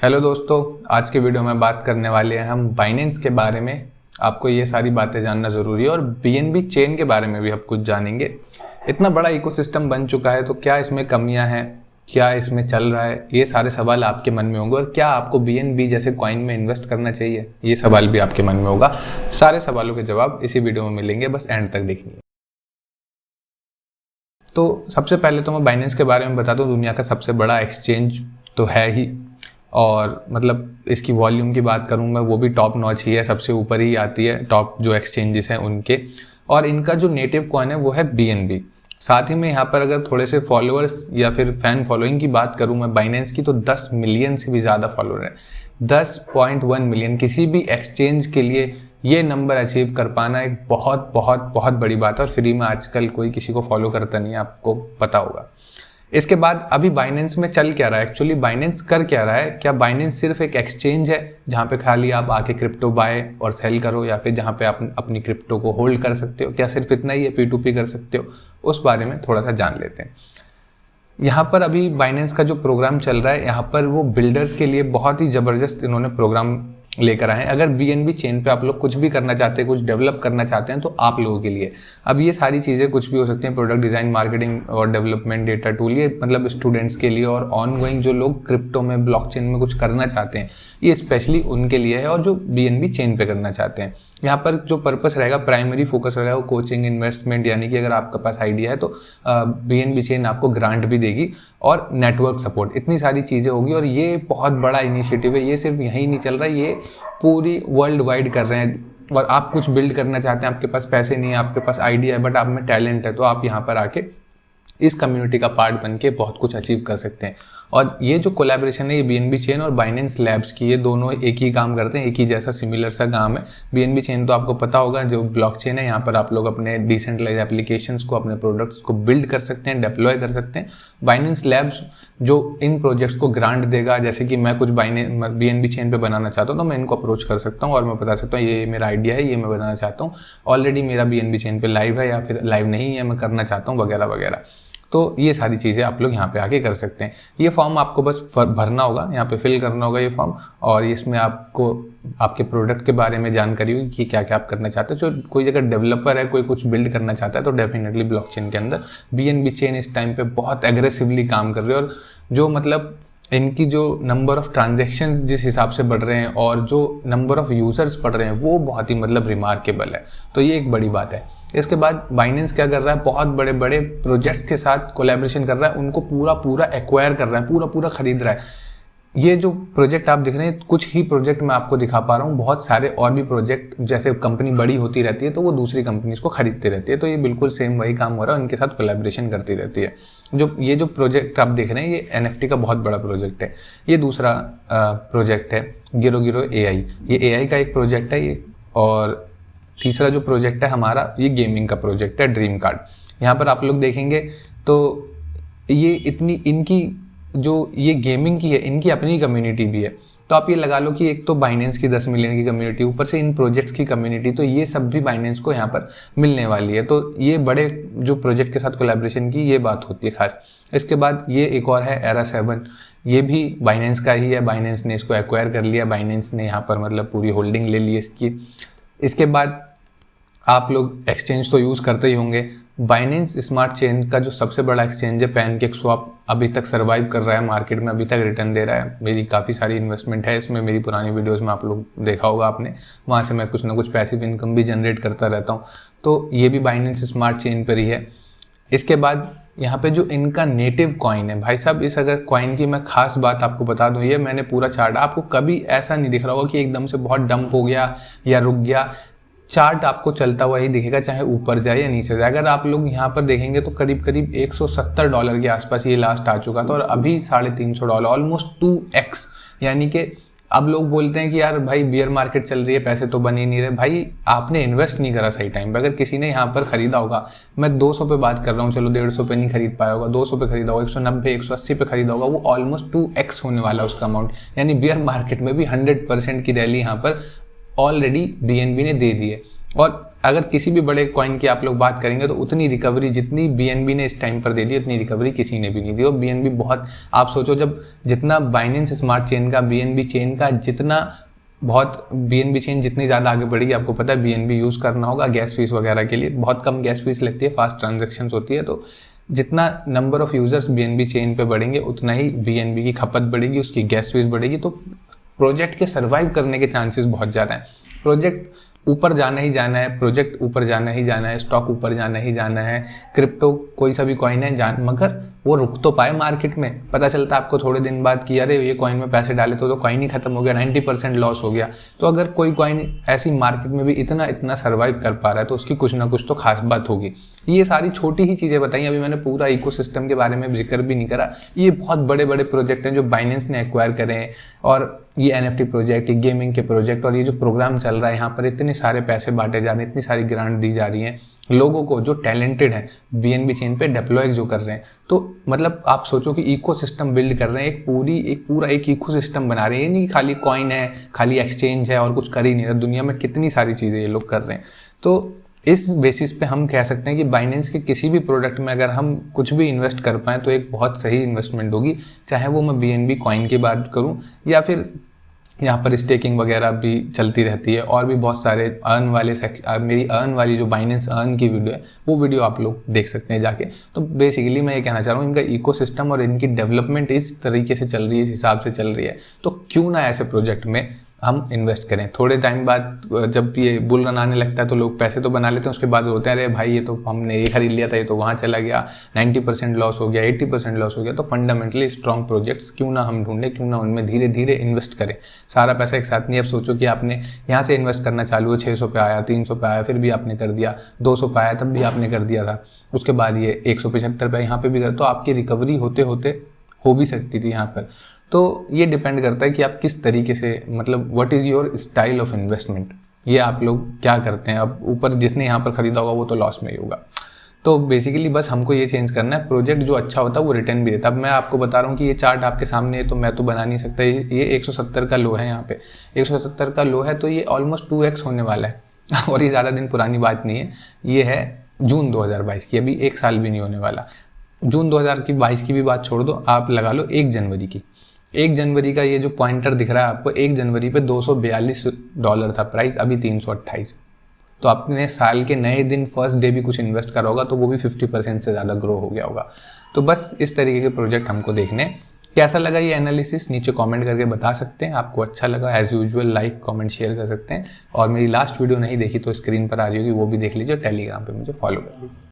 Hello दोस्तों, आज के वीडियो में बात करने वाले हैं हम बाइनेंस के बारे में। आपको ये सारी बातें जानना ज़रूरी है और बीएनबी चेन के बारे में भी हम कुछ जानेंगे। इतना बड़ा इकोसिस्टम बन चुका है तो क्या इसमें कमियां हैं, क्या इसमें चल रहा है, ये सारे सवाल आपके मन में होंगे। और क्या आपको बीएनबी जैसे कॉइन में इन्वेस्ट करना चाहिए, ये सवाल भी आपके मन में होगा। सारे सवालों के जवाब इसी वीडियो में मिलेंगे, बस एंड तक देखिए। तो सबसे पहले तो मैं बाइनेंस के बारे में बता दूं। दुनिया का सबसे बड़ा एक्सचेंज तो है ही, और मतलब इसकी वॉल्यूम की बात करूं मैं, वो भी टॉप नॉच ही है, सबसे ऊपर ही आती है टॉप जो एक्सचेंजेस हैं उनके। और इनका जो नेटिव कॉइन है वो है बीएनबी। साथ ही में यहाँ पर अगर थोड़े से फॉलोअर्स या फिर फैन फॉलोइंग की बात करूं मैं बाइनेंस की, तो 10 मिलियन से भी ज़्यादा फॉलोअर है। 10.1 मिलियन किसी भी एक्सचेंज के लिए ये नंबर अचीव कर पाना एक बहुत बहुत बहुत बड़ी बात है। और फ्री में आजकल कोई किसी को फॉलो करता नहीं है, आपको पता होगा। इसके बाद अभी बाइनेंस में चल क्या रहा है, एक्चुअली बाइनेंस कर क्या रहा है? क्या बाइनेंस सिर्फ एक एक्सचेंज है जहाँ पे खाली आप आके क्रिप्टो बाय और सेल करो, या फिर जहाँ पे आप अपनी क्रिप्टो को होल्ड कर सकते हो? क्या सिर्फ इतना ही है, P2P कर सकते हो? उस बारे में थोड़ा सा जान लेते हैं। यहाँ पर अभी बाइनेंस का जो प्रोग्राम चल रहा है, यहाँ पर वो बिल्डर्स के लिए बहुत ही ज़बरदस्त इन्होंने प्रोग्राम लेकर आए हैं। अगर बीएनबी चेन पे आप लोग कुछ भी करना चाहते हैं, कुछ डेवलप करना चाहते हैं, तो आप लोगों के लिए अब ये सारी चीज़ें कुछ भी हो सकती हैं। प्रोडक्ट डिज़ाइन, मार्केटिंग और डेवलपमेंट, डेटा टूल, ये मतलब स्टूडेंट्स के लिए और ऑनगोइंग जो लोग क्रिप्टो में, ब्लॉकचेन में कुछ करना चाहते हैं, ये स्पेशली उनके लिए है। और जो बीएनबी चेन पे करना चाहते हैं, यहाँ पर जो पर्पस रहेगा, प्राइमरी फोकस रहेगा वो कोचिंग, इन्वेस्टमेंट, यानी कि अगर आपके पास आइडिया है तो बीएनबी चेन आपको ग्रांट भी देगी, और नेटवर्क सपोर्ट, इतनी सारी चीज़ें होगी। और ये बहुत बड़ा इनिशिएटिव है। ये सिर्फ यहीं नहीं चल रहा है, ये पूरी वर्ल्ड वाइड कर रहे हैं। और आप कुछ बिल्ड करना चाहते हैं, आपके पास पैसे नहीं है, आपके पास आइडिया है, बट आप में टैलेंट है, तो आप यहाँ पर आके इस कम्युनिटी का पार्ट बन के बहुत कुछ अचीव कर सकते हैं। और ये जो कोलैबोरेशन है, ये बीएनबी चेन और बाइनेंस लैब्स की, ये दोनों एक ही काम करते हैं, एक ही जैसा सिमिलर सा काम है। बीएनबी चेन तो आपको पता होगा, जो ब्लॉकचेन है, यहाँ पर आप लोग अपने डिसेंट्रलाइज एप्लीकेशंस को, अपने प्रोडक्ट्स को बिल्ड कर सकते हैं, डिप्लॉय कर सकते हैं। बाइनेंस लैब्स जो इन प्रोजेक्ट्स को ग्रांट देगा, जैसे कि मैं कुछ बीएनबी चेन पे बनाना चाहता हूँ, तो मैं इनको अप्रोच कर सकता हूँ और मैं बता सकता हूँ ये मेरा आइडिया है, ये मैं बनाना चाहता हूँ, ऑलरेडी मेरा बीएनबी चेन पे लाइव है, या फिर लाइव नहीं है, मैं करना चाहता हूँ, वगैरह वगैरह। तो ये सारी चीज़ें आप लोग यहाँ पे आके कर सकते हैं। ये फॉर्म आपको बस भरना होगा, यहाँ पे फिल करना होगा ये फॉर्म, और इसमें आपको आपके प्रोडक्ट के बारे में जानकारी होगी कि क्या क्या आप करना चाहते हो। जो कोई अगर डेवलपर है, कोई कुछ बिल्ड करना चाहता है, तो डेफिनेटली ब्लॉकचेन के अंदर बीएनबी चेन इस टाइम पे बहुत एग्रेसिवली काम कर रही है। और जो मतलब इनकी जो नंबर ऑफ ट्रांजैक्शंस जिस हिसाब से बढ़ रहे हैं और जो नंबर ऑफ यूज़र्स बढ़ रहे हैं, वो बहुत ही मतलब रिमार्केबल है। तो ये एक बड़ी बात है। इसके बाद बाइनेंस क्या कर रहा है, बहुत बड़े बड़े प्रोजेक्ट्स के साथ कोलैबोरेशन कर रहा है, उनको पूरा पूरा एक्वायर कर रहा है, पूरा पूरा खरीद रहा है। ये जो प्रोजेक्ट आप दिख रहे हैं, कुछ ही प्रोजेक्ट मैं आपको दिखा पा रहा हूँ, बहुत सारे और भी प्रोजेक्ट, जैसे कंपनी बड़ी होती रहती है तो वो दूसरी कंपनीज को खरीदती रहती है, तो ये बिल्कुल सेम वही काम हो रहा है, उनके साथ कोलैबोरेशन करती रहती है। ये जो प्रोजेक्ट आप देख रहे हैं, ये एनएफटी का बहुत बड़ा प्रोजेक्ट है। ये दूसरा प्रोजेक्ट है गिरो गिरो एआई, ये एआई का एक प्रोजेक्ट है ये। और तीसरा जो प्रोजेक्ट है हमारा, ये गेमिंग का प्रोजेक्ट है, ड्रीम कार्ड। यहाँ पर आप लोग देखेंगे तो ये इतनी, इनकी जो ये गेमिंग की है, इनकी अपनी कम्युनिटी भी है। तो आप ये लगा लो कि एक तो बाइनेंस की 10 मिलियन की कम्युनिटी, ऊपर से इन प्रोजेक्ट्स की कम्युनिटी, तो ये सब भी बाइनेंस को यहाँ पर मिलने वाली है। तो ये बड़े जो प्रोजेक्ट के साथ कोलैबोरेशन की ये बात होती है खास। इसके बाद ये एक और है एरा 7, ये भी बाइनेंस का ही है। बाइनेंस ने इसको एक्वायर कर लिया, बाइनेंस ने यहाँ पर मतलब पूरी होल्डिंग ले ली इसकी। इसके बाद आप लोग एक्सचेंज तो यूज़ करते ही होंगे। बाइनेंस स्मार्ट चेन का जो सबसे बड़ा एक्सचेंज है, पैनकेकस्वैप, अभी तक सर्वाइव कर रहा है मार्केट में, अभी तक रिटर्न दे रहा है। मेरी काफ़ी सारी इन्वेस्टमेंट है इसमें, मेरी पुरानी वीडियोस में आप लोग देखा होगा आपने, वहाँ से मैं कुछ ना कुछ पैसिव इनकम भी जनरेट करता रहता हूँ। तो ये भी बाइनेंस स्मार्ट चेन पर ही है। इसके बाद यहाँ पे जो इनका नेटिव कॉइन है, भाई साहब, इस अगर कॉइन की मैं खास बात आपको बता दूँ, ये मैंने पूरा चार्ट, आपको कभी ऐसा नहीं दिख रहा होगा कि एकदम से बहुत डंप हो गया या रुक गया। चार्ट आपको चलता हुआ ही दिखेगा, चाहे ऊपर जाए या नीचे जाए। अगर आप लोग यहाँ पर देखेंगे तो करीब करीब $170 के आसपास ये लास्ट आ चुका था, और अभी $350, ऑलमोस्ट 2x। यानी कि अब लोग बोलते हैं कि यार भाई बियर मार्केट चल रही है, पैसे तो बन ही नहीं रहे। भाई आपने इन्वेस्ट नहीं करा सही टाइम पे। अगर किसी ने यहाँ पर खरीदा होगा, मैं 200 पे बात कर रहा हूँ, चलो 150 पे नहीं खरीद पाया होगा, 200 पे खरीदा होगा, 190, 180 पे खरीदा होगा, वो ऑलमोस्ट 2x होने वाला उसका अमाउंट। यानी बियर मार्केट में भी 100% की रैली यहाँ पर ऑलरेडी बीएनबी ने दे दी है। और अगर किसी भी बड़े कॉइन की आप लोग बात करेंगे तो उतनी रिकवरी जितनी BNB ने इस टाइम पर दे दी उतनी रिकवरी किसी ने भी नहीं दी। और BNB बहुत, आप सोचो जब जितना बाइनेंस स्मार्ट चेन का BNB चेन का जितना बहुत BNB चेन जितनी ज़्यादा आगे बढ़ेगी, आपको पता है BNB यूज़ करना होगा गैस फीस वगैरह के लिए, बहुत कम गैस फीस लगती है, फास्ट ट्रांजेक्शन होती है। तो जितना number of users BNB chain पे बढ़ेंगे उतना ही BNB की खपत बढ़ेगी, उसकी गैस फीस बढ़ेगी। तो प्रोजेक्ट के सर्वाइव करने के चांसेस बहुत ज़्यादा हैं। प्रोजेक्ट ऊपर जाना ही जाना है, प्रोजेक्ट ऊपर जाना ही जाना है, स्टॉक ऊपर जाना ही जाना है, क्रिप्टो कोई सा भी कॉइन है मगर वो रुक तो पाए मार्केट में। पता चलता आपको थोड़े दिन बाद कि अरे ये कॉइन में पैसे डाले तो कॉइन ही खत्म हो गया, 90% लॉस हो गया। तो अगर कोई कॉइन ऐसी मार्केट में भी इतना सर्वाइव कर पा रहा है तो उसकी कुछ ना कुछ तो खास बात होगी। ये सारी छोटी ही चीज़ें बताई, अभी मैंने पूरा इकोसिस्टम के बारे में जिक्र भी नहीं करा। ये बहुत बड़े बड़े प्रोजेक्ट हैं जो बाइनेंस ने एक्वायर करे हैं, और ये NFT प्रोजेक्ट, ये गेमिंग के प्रोजेक्ट, और ये जो प्रोग्राम चल रहा है यहाँ पर इतने सारे पैसे बांटे जा रहे हैं, इतनी सारी ग्रांट दी जा रही हैं लोगों को जो टैलेंटेड हैं BNB चेन पे डिप्लॉय जो कर रहे हैं। तो मतलब आप सोचो कि इकोसिस्टम बिल्ड कर रहे हैं, एक इकोसिस्टम बना रहे हैं। ये नहीं खाली कॉइन है, खाली एक्सचेंज है और कुछ कर ही नहीं रहा, दुनिया में कितनी सारी चीज़ें ये लोग कर रहे हैं। तो इस बेसिस पे हम कह सकते हैं कि बाइनेंस के किसी भी प्रोडक्ट में अगर हम कुछ भी इन्वेस्ट कर पाएँ तो एक बहुत सही इन्वेस्टमेंट होगी, चाहे वो मैं BNB कॉइन की बात करूँ या फिर यहाँ पर स्टेकिंग वगैरह भी चलती रहती है, और भी बहुत सारे अर्न वाले मेरी अर्न वाली जो बाइनेंस अर्न की वीडियो है वो वीडियो आप लोग देख सकते हैं जाके। तो बेसिकली मैं ये कहना चाह रहा हूँ, इनका इकोसिस्टम और इनकी डेवलपमेंट इस तरीके से चल रही है, इस हिसाब से चल रही है, तो क्यों ना ऐसे प्रोजेक्ट में हम इन्वेस्ट करें। थोड़े टाइम बाद जब ये बुल रन आने लगता है तो लोग पैसे तो बना लेते हैं, उसके बाद होते हैं अरे भाई ये तो हमने ये खरीद लिया था, ये तो वहाँ चला गया, 90% लॉस हो गया, 80% लॉस हो गया। तो फंडामेंटली स्ट्रॉन्ग प्रोजेक्ट्स क्यों ना हम ढूंढें, क्यों ना उनमें धीरे धीरे इन्वेस्ट करें। सारा पैसा एक साथ नहीं। अब सोचो कि आपने यहाँ से इन्वेस्ट करना चालू हो, 600 पे आया, 300 पे आया, फिर भी आपने कर दिया, 200 पे आया तब भी आपने कर दिया था, उसके बाद ये 175 पे यहाँ पे भी कर, तो आपकी रिकवरी होते होते हो भी सकती थी यहाँ पर। तो ये डिपेंड करता है कि आप किस तरीके से, मतलब what is your style of investment, ये आप लोग क्या करते हैं। अब ऊपर जिसने यहाँ पर ख़रीदा होगा वो तो लॉस में ही होगा। तो बेसिकली बस हमको ये चेंज करना है, प्रोजेक्ट जो अच्छा होता है वो रिटर्न भी देता है। अब मैं आपको बता रहा हूँ कि ये चार्ट आपके सामने है तो मैं तो बना नहीं सकता। ये 170 का लो है, यहाँ पे 170 का लो है, तो ये ऑलमोस्ट 2x होने वाला है और ये ज़्यादा दिन पुरानी बात नहीं है, ये है जून 2022 की, अभी 1 साल भी नहीं होने वाला। जून 2022 की भी बात छोड़ दो, आप लगा लो 1 जनवरी की। 1 जनवरी का ये जो पॉइंटर दिख रहा है आपको, 1 जनवरी पे $242 था प्राइस, अभी 328। तो आपने साल के नए दिन फर्स्ट डे भी कुछ इन्वेस्ट करा होगा तो वो भी 50% से ज़्यादा ग्रो हो गया होगा। तो बस इस तरीके के प्रोजेक्ट हमको देखने। कैसा लगा ये एनालिसिस नीचे कमेंट करके बता सकते हैं। आपको अच्छा लगा as usual like comment share कर सकते हैं, और मेरी लास्ट वीडियो नहीं देखी तो स्क्रीन पर आ रही होगी वो भी देख लीजिए, टेलीग्राम पे मुझे फॉलो कर लीजिए।